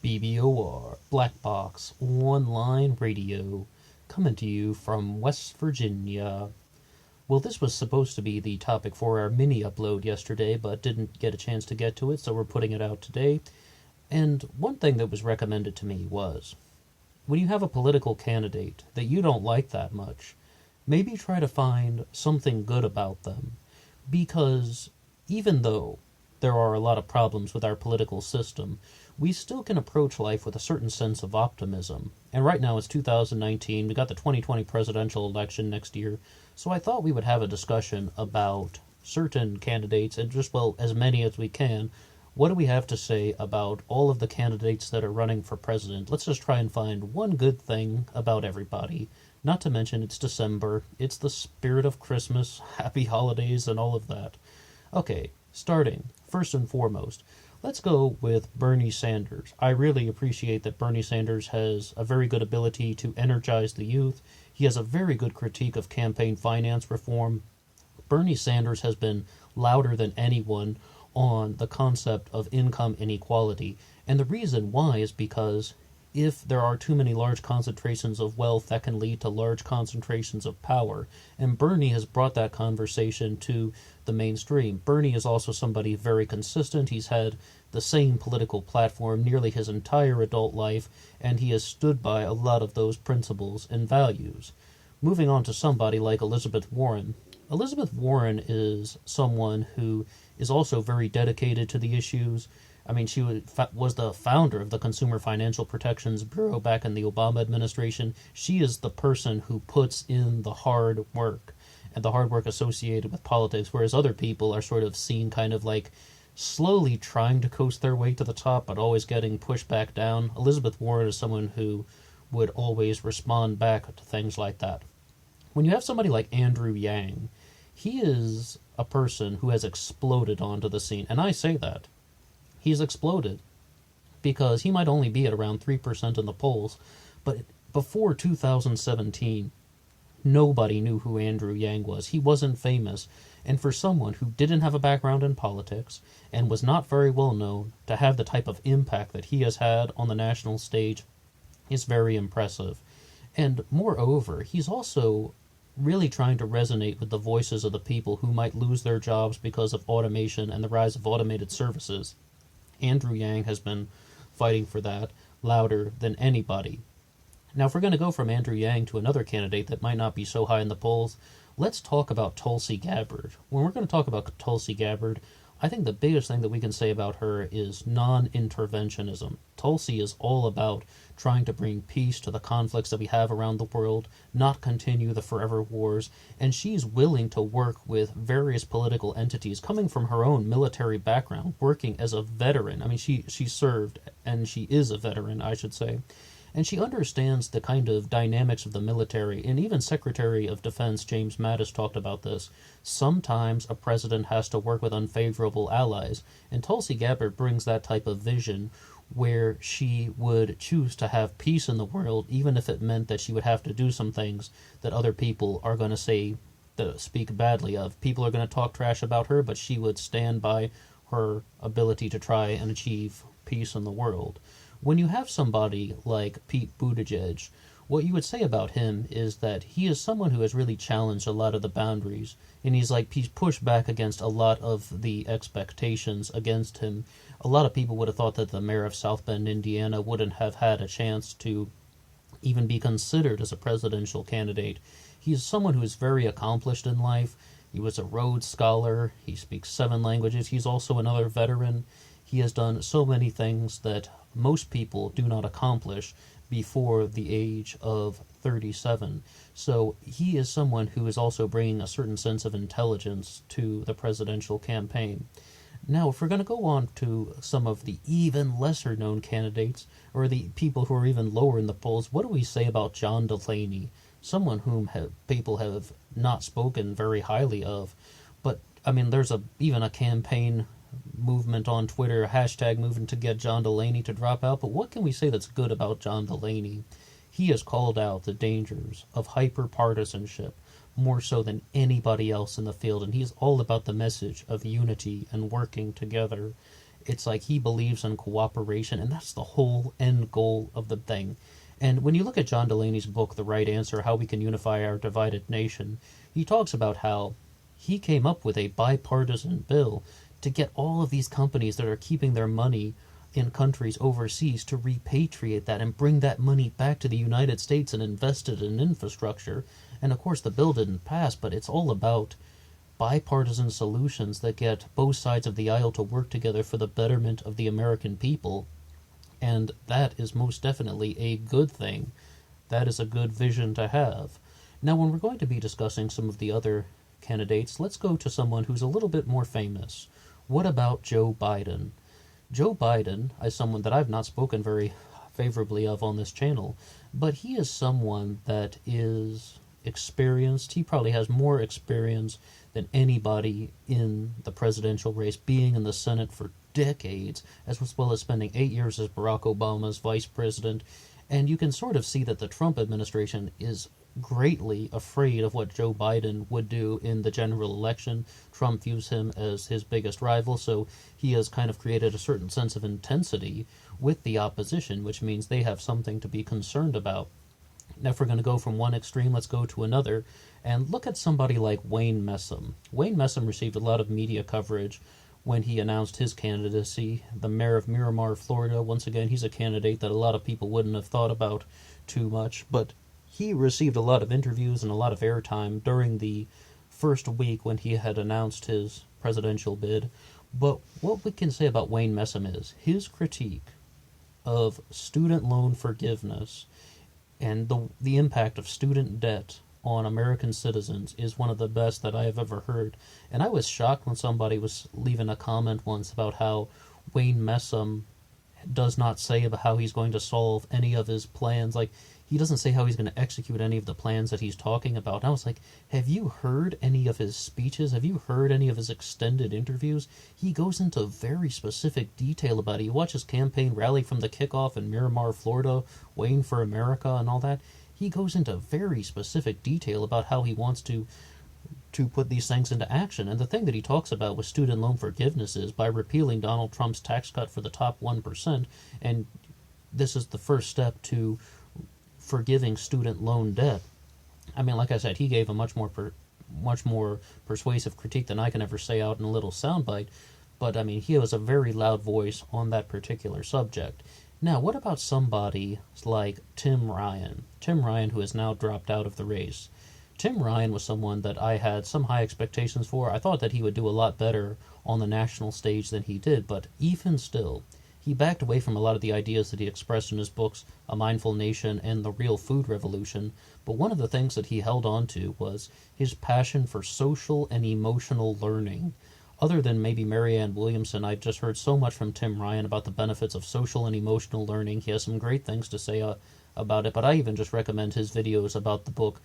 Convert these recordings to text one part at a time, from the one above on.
BBOR, Black Box Online Radio, coming to you from West Virginia. Well, this was supposed to be the topic for our mini upload yesterday, but didn't get a chance to get to it, so we're putting it out today. And one thing that was recommended to me was, when you have a political candidate that you don't like that much, maybe try to find something good about them. Because even though there are a lot of problems with our political system, we still can approach life with a certain sense of optimism. And right now it's 2019, we got the 2020 presidential election next year, so I thought we would have a discussion about certain candidates, and just, well, as many as we can. What do we have to say about all of the candidates that are running for president? Let's just try and find one good thing about everybody. Not to mention it's December, it's the spirit of Christmas, happy holidays, and all of that. Okay, starting, first and foremost, let's go with Bernie Sanders. I really appreciate that Bernie Sanders has a very good ability to energize the youth. He has a very good critique of campaign finance reform. Bernie Sanders has been louder than anyone on the concept of income inequality. And the reason why is because if there are too many large concentrations of wealth, that can lead to large concentrations of power. And Bernie has brought that conversation to the mainstream. Bernie is also somebody very consistent. He's had the same political platform nearly his entire adult life, and he has stood by a lot of those principles and values. Moving on to somebody like Elizabeth Warren. Elizabeth Warren is someone who is also very dedicated to the issues. I mean, she was the founder of the Consumer Financial Protections Bureau back in the Obama administration. She is the person who puts in the hard work, and the hard work associated with politics, whereas other people are sort of seen kind of like slowly trying to coast their way to the top, but always getting pushed back down. Elizabeth Warren is someone who would always respond back to things like that. When you have somebody like Andrew Yang, he is a person who has exploded onto the scene, and I say that. He's exploded because he might only be at around 3% in the polls, but before 2017, nobody knew who Andrew Yang was. He wasn't famous, and for someone who didn't have a background in politics and was not very well known, to have the type of impact that he has had on the national stage is very impressive. And moreover, he's also really trying to resonate with the voices of the people who might lose their jobs because of automation and the rise of automated services. Andrew Yang has been fighting for that louder than anybody. Now, if we're going to go from Andrew Yang to another candidate that might not be so high in the polls, let's talk about Tulsi Gabbard. When we're going to talk about Tulsi Gabbard, I think the biggest thing that we can say about her is non-interventionism. Tulsi is all about trying to bring peace to the conflicts that we have around the world, not continue the forever wars, and she's willing to work with various political entities coming from her own military background, working as a veteran. I mean, she served, and she is a veteran, I should say. And she understands the kind of dynamics of the military, and even Secretary of Defense James Mattis talked about this. Sometimes a president has to work with unfavorable allies, and Tulsi Gabbard brings that type of vision where she would choose to have peace in the world, even if it meant that she would have to do some things that other people are going to speak badly of. People are going to talk trash about her, but she would stand by her ability to try and achieve peace in the world. When you have somebody like Pete Buttigieg, what you would say about him is that he is someone who has really challenged a lot of the boundaries, and he's pushed back against a lot of the expectations against him. A lot of people would have thought that the mayor of South Bend, Indiana, wouldn't have had a chance to even be considered as a presidential candidate. He's someone who is very accomplished in life. He was a Rhodes Scholar. He speaks 7 languages. He's also another veteran. He has done so many things that most people do not accomplish before the age of 37. So he is someone who is also bringing a certain sense of intelligence to the presidential campaign. Now, if we're going to go on to some of the even lesser known candidates, or the people who are even lower in the polls, what do we say about John Delaney? Someone whom people have not spoken very highly of. But, I mean, there's even a campaign movement on Twitter, a hashtag movement to get John Delaney to drop out. But what can we say that's good about John Delaney? He has called out the dangers of hyper-partisanship more so than anybody else in the field, and he's all about the message of unity and working together. It's like he believes in cooperation, and that's the whole end goal of the thing. And when you look at John Delaney's book, The Right Answer, How We Can Unify Our Divided Nation, he talks about how he came up with a bipartisan bill to get all of these companies that are keeping their money in countries overseas to repatriate that and bring that money back to the United States and invest it in infrastructure. And of course, the bill didn't pass, but it's all about bipartisan solutions that get both sides of the aisle to work together for the betterment of the American people. And that is most definitely a good thing. That is a good vision to have. Now, when we're going to be discussing some of the other candidates, let's go to someone who's a little bit more famous. What about Joe Biden? Joe Biden is someone that I've not spoken very favorably of on this channel, but he is someone that is experienced. He probably has more experience than anybody in the presidential race, being in the Senate for decades, as well as spending 8 years as Barack Obama's vice president. And you can sort of see that the Trump administration is greatly afraid of what Joe Biden would do in the general election. Trump views him as his biggest rival, so he has kind of created a certain sense of intensity with the opposition, which means they have something to be concerned about. Now, if we're going to go from one extreme, let's go to another, and look at somebody like Wayne Messam. Wayne Messam received a lot of media coverage when he announced his candidacy. The mayor of Miramar, Florida, once again, he's a candidate that a lot of people wouldn't have thought about too much, but he received a lot of interviews and a lot of airtime during the first week when he had announced his presidential bid. But what we can say about Wayne Messam is his critique of student loan forgiveness and the impact of student debt on American citizens is one of the best that I have ever heard. And I was shocked when somebody was leaving a comment once about how Wayne Messam does not say about how he's going to solve any of his plans. Like, he doesn't say how he's going to execute any of the plans that he's talking about. And I was like, have you heard any of his speeches? Have you heard any of his extended interviews? He goes into very specific detail about it. You watch his campaign rally from the kickoff in Miramar, Florida, Wayne for America and all that. He goes into very specific detail about how he wants to put these things into action. And the thing that he talks about with student loan forgiveness is by repealing Donald Trump's tax cut for the top 1%, and this is the first step to forgiving student loan debt. I mean, like I said, he gave a much more persuasive critique than I can ever say out in a little soundbite, but I mean, he was a very loud voice on that particular subject. Now, what about somebody like Tim Ryan? Tim Ryan, who has now dropped out of the race. Tim Ryan was someone that I had some high expectations for. I thought that he would do a lot better on the national stage than he did, but even still, he backed away from a lot of the ideas that he expressed in his books, A Mindful Nation and The Real Food Revolution, but one of the things that he held on to was his passion for social and emotional learning. Other than maybe Marianne Williamson, I've just heard so much from Tim Ryan about the benefits of social and emotional learning. He has some great things to say about it, but I even just recommend his videos about the book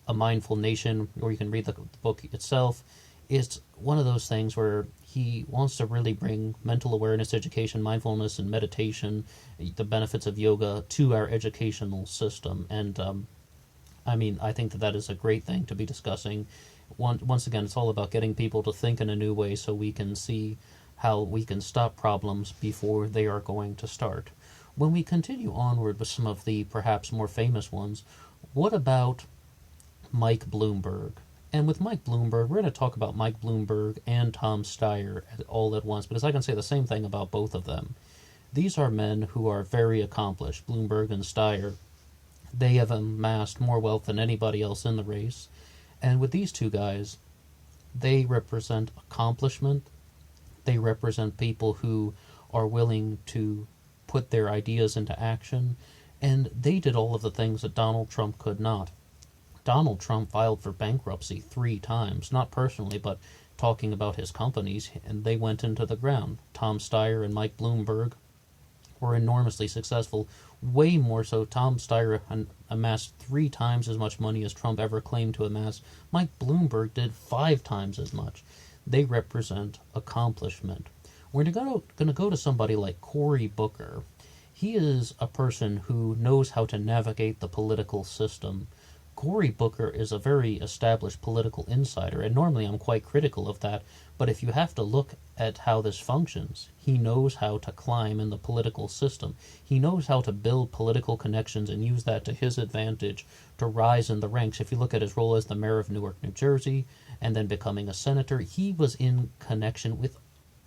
A Mindful Nation, or you can read the book itself. It's one of those things where he wants to really bring mental awareness, education, mindfulness, and meditation, the benefits of yoga, to our educational system. And I mean, I think that that is a great thing to be discussing. Once again, it's all about getting people to think in a new way so we can see how we can stop problems before they are going to start. When we continue onward with some of the perhaps more famous ones, what about Mike Bloomberg? And with Mike Bloomberg, we're going to talk about Mike Bloomberg and Tom Steyer all at once, because I can say the same thing about both of them. These are men who are very accomplished, Bloomberg and Steyer. They have amassed more wealth than anybody else in the race. And with these two guys, they represent accomplishment. They represent people who are willing to put their ideas into action. And they did all of the things that Donald Trump could not. Donald Trump filed for bankruptcy 3 times, not personally, but talking about his companies, and they went into the ground. Tom Steyer and Mike Bloomberg were enormously successful, way more so. Tom Steyer amassed 3 times as much money as Trump ever claimed to amass. Mike Bloomberg did 5 times as much. They represent accomplishment. We're going to go to somebody like Cory Booker. He is a person who knows how to navigate the political system. Cory Booker is a very established political insider, and normally I'm quite critical of that, but if you have to look at how this functions, he knows how to climb in the political system. He knows how to build political connections and use that to his advantage to rise in the ranks. If you look at his role as the mayor of Newark, New Jersey, and then becoming a senator, he was in connection with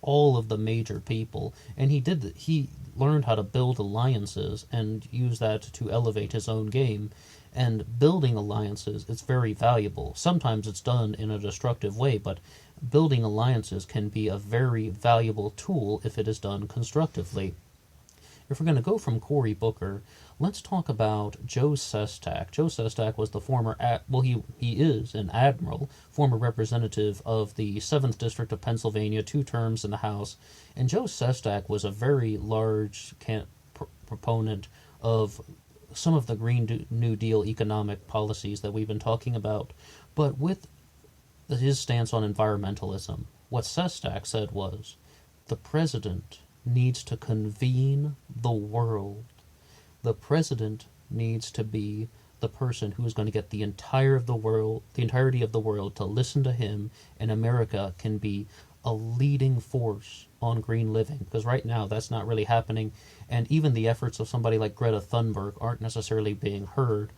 all of the major people, and he learned how to build alliances and use that to elevate his own game. And building alliances is very valuable. Sometimes it's done in a destructive way, but building alliances can be a very valuable tool if it is done constructively. If we're going to go from Cory Booker, let's talk about Joe Sestak. Joe Sestak was the former, he is an admiral, former representative of the 7th District of Pennsylvania, 2 terms in the House. And Joe Sestak was a very large proponent of some of the Green New Deal economic policies that we've been talking about. But with his stance on environmentalism, what Sestak said was, the president needs to convene the world. The president needs to be the person who is going to get the entirety of the world to listen to him, and America can be a leading force on green living, because right now that's not really happening, and even the efforts of somebody like Greta Thunberg aren't necessarily being heard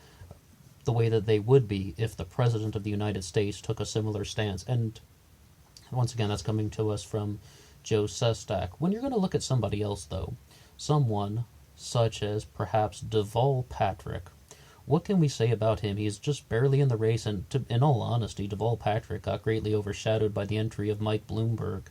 the way that they would be if the President of the United States took a similar stance. And once again, that's coming to us from Joe Sestak. When you're going to look at somebody else, though, someone such as perhaps Deval Patrick, what can we say about him? He's just barely in the race, and in all honesty, Deval Patrick got greatly overshadowed by the entry of Mike Bloomberg.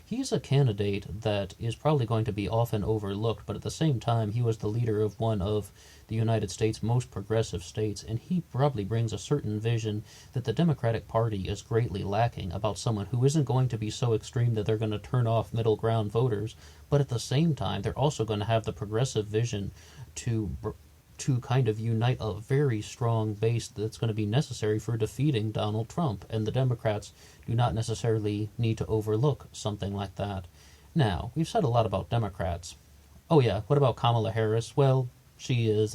He's a candidate that is probably going to be often overlooked, but at the same time, he was the leader of one of the United States' most progressive states, and he probably brings a certain vision that the Democratic Party is greatly lacking about someone who isn't going to be so extreme that they're going to turn off middle ground voters, but at the same time, they're also going to have the progressive vision to kind of unite a very strong base that's going to be necessary for defeating Donald Trump, and the Democrats do not necessarily need to overlook something like that. Now, we've said a lot about Democrats. Oh yeah, what about Kamala Harris? Well, she has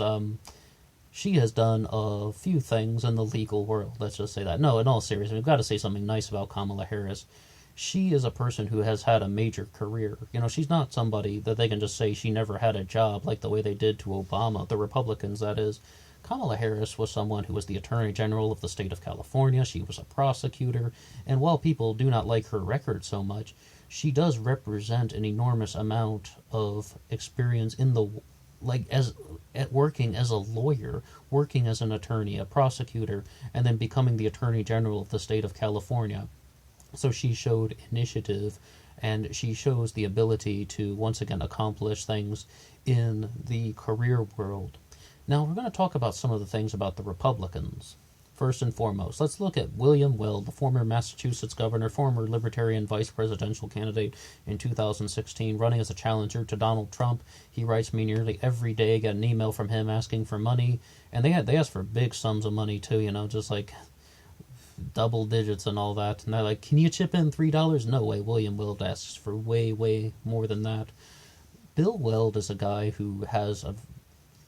done a few things in the legal world, let's just say that. No, in all seriousness, we've got to say something nice about Kamala Harris. She is a person who has had a major career. She's not somebody that they can just say she never had a job like the way they did to Obama, the Republicans, that is. Kamala Harris was someone who was the Attorney General of the state of California. She was a prosecutor, and while people do not like her record so much, she does represent an enormous amount of experience in the working as a lawyer, working as an attorney, a prosecutor, and then becoming the Attorney General of the state of California. So she showed initiative, and she shows the ability to once again accomplish things in the career world. Now we're going to talk about some of the things about the Republicans. First and foremost, let's look at William Weld, the former Massachusetts governor, former Libertarian vice presidential candidate in 2016, running as a challenger to Donald Trump. He writes me nearly every day, get an email from him asking for money, and they ask for big sums of money too, just like double digits and all that, and they're like, can you chip in $3? No way. William Weld asks for way, way more than that. Bill Weld is a guy who has a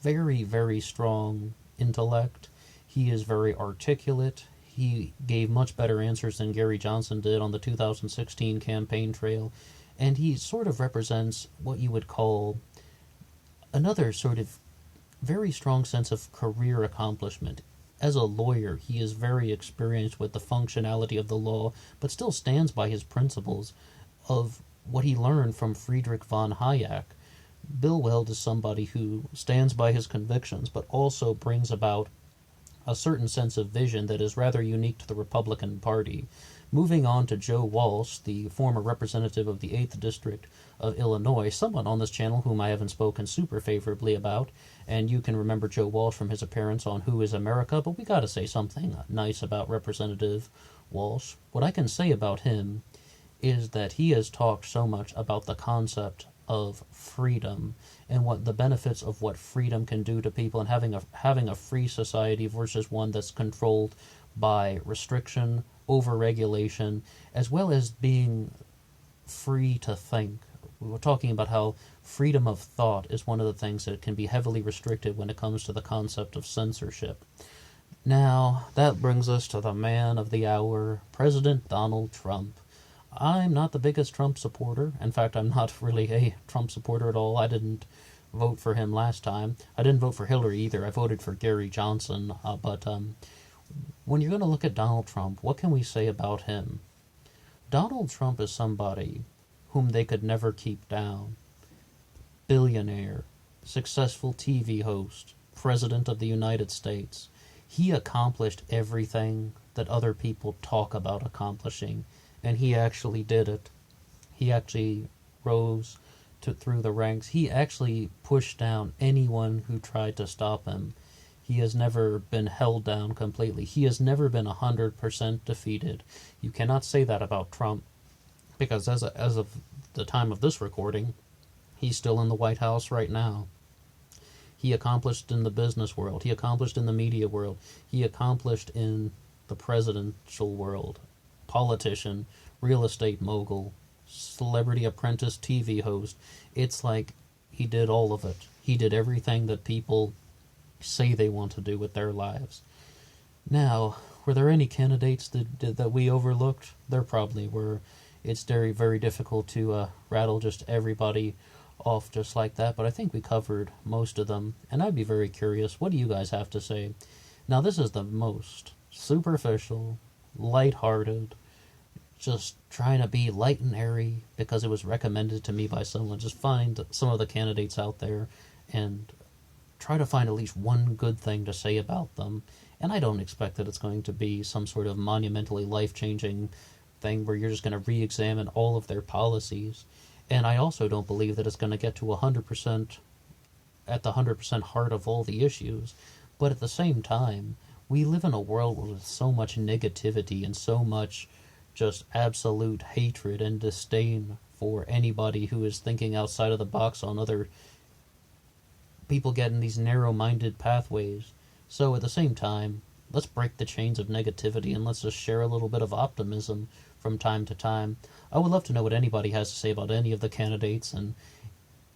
very, very strong intellect. He is very articulate. He gave much better answers than Gary Johnson did on the 2016 campaign trail, and he sort of represents what you would call another sort of very strong sense of career accomplishment. As a lawyer, he is very experienced with the functionality of the law, but still stands by his principles of what he learned from Friedrich von Hayek. Bill Weld is somebody who stands by his convictions, but also brings about a certain sense of vision that is rather unique to the Republican Party. Moving on to Joe Walsh, the former representative of the 8th District of Illinois, someone on this channel whom I haven't spoken super favorably about, and you can remember Joe Walsh from his appearance on Who is America, but we gotta say something nice about Representative Walsh. What I can say about him is that he has talked so much about the concept of freedom and what the benefits of what freedom can do to people, and having a free society versus one that's controlled by restriction, overregulation, as well as being free to think. We were talking about how freedom of thought is one of the things that can be heavily restricted when it comes to the concept of censorship. Now, that brings us to the man of the hour, President Donald Trump. I'm not the biggest Trump supporter. In fact, I'm not really a Trump supporter at all. I didn't vote for him last time. I didn't vote for Hillary either. I voted for Gary Johnson. But when you're going to look at Donald Trump, what can we say about him? Donald Trump is somebody whom they could never keep down. Billionaire, successful TV host, President of the United States. He accomplished everything that other people talk about accomplishing, and he actually did it. He actually rose through the ranks. He actually pushed down anyone who tried to stop him. He has never been held down completely. He has never been 100% defeated. You cannot say that about Trump, because as of the time of this recording, he's still in the White House right now. He accomplished in the business world. He accomplished in the media world. He accomplished in the presidential world. Politician, real estate mogul, celebrity apprentice TV host. It's like he did all of it. He did everything that people say they want to do with their lives. Now, were there any candidates that we overlooked? There probably were. It's very, very difficult to rattle just everybody off just like that, but I think we covered most of them, and I'd be very curious, what do you guys have to say? Now, this is the most superficial, lighthearted, just trying to be light and airy because it was recommended to me by someone. Just find some of the candidates out there and try to find at least one good thing to say about them. And I don't expect that it's going to be some sort of monumentally life-changing thing where you're just going to re-examine all of their policies. And I also don't believe that it's going to get to 100% at the 100% heart of all the issues. But at the same time, we live in a world with so much negativity and so much just absolute hatred and disdain for anybody who is thinking outside of the box on other people getting these narrow-minded pathways. So at the same time, let's break the chains of negativity and let's just share a little bit of optimism from time to time. I would love to know what anybody has to say about any of the candidates, and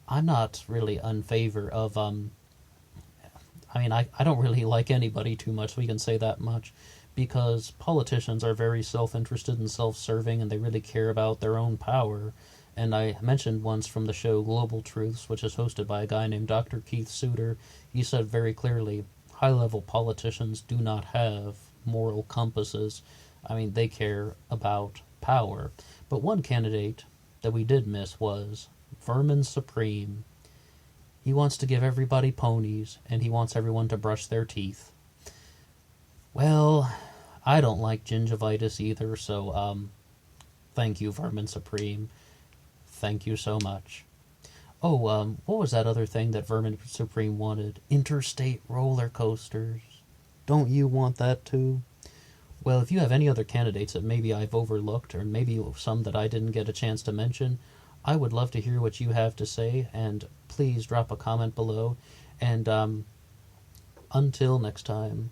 I'm not really in favor of, I don't really like anybody too much, we can say that much, because politicians are very self-interested and self-serving, and they really care about their own power. And I mentioned once from the show Global Truths, which is hosted by a guy named Dr. Keith Suter, he said very clearly, high-level politicians do not have moral compasses. They care about power. But one candidate that we did miss was Vermin Supreme. He wants to give everybody ponies, and he wants everyone to brush their teeth. Well, I don't like gingivitis either, so, thank you, Vermin Supreme. Thank you so much. Oh, what was that other thing that Vermin Supreme wanted? Interstate roller coasters. Don't you want that too? Well, if you have any other candidates that maybe I've overlooked, or maybe some that I didn't get a chance to mention, I would love to hear what you have to say, and please drop a comment below. And until next time,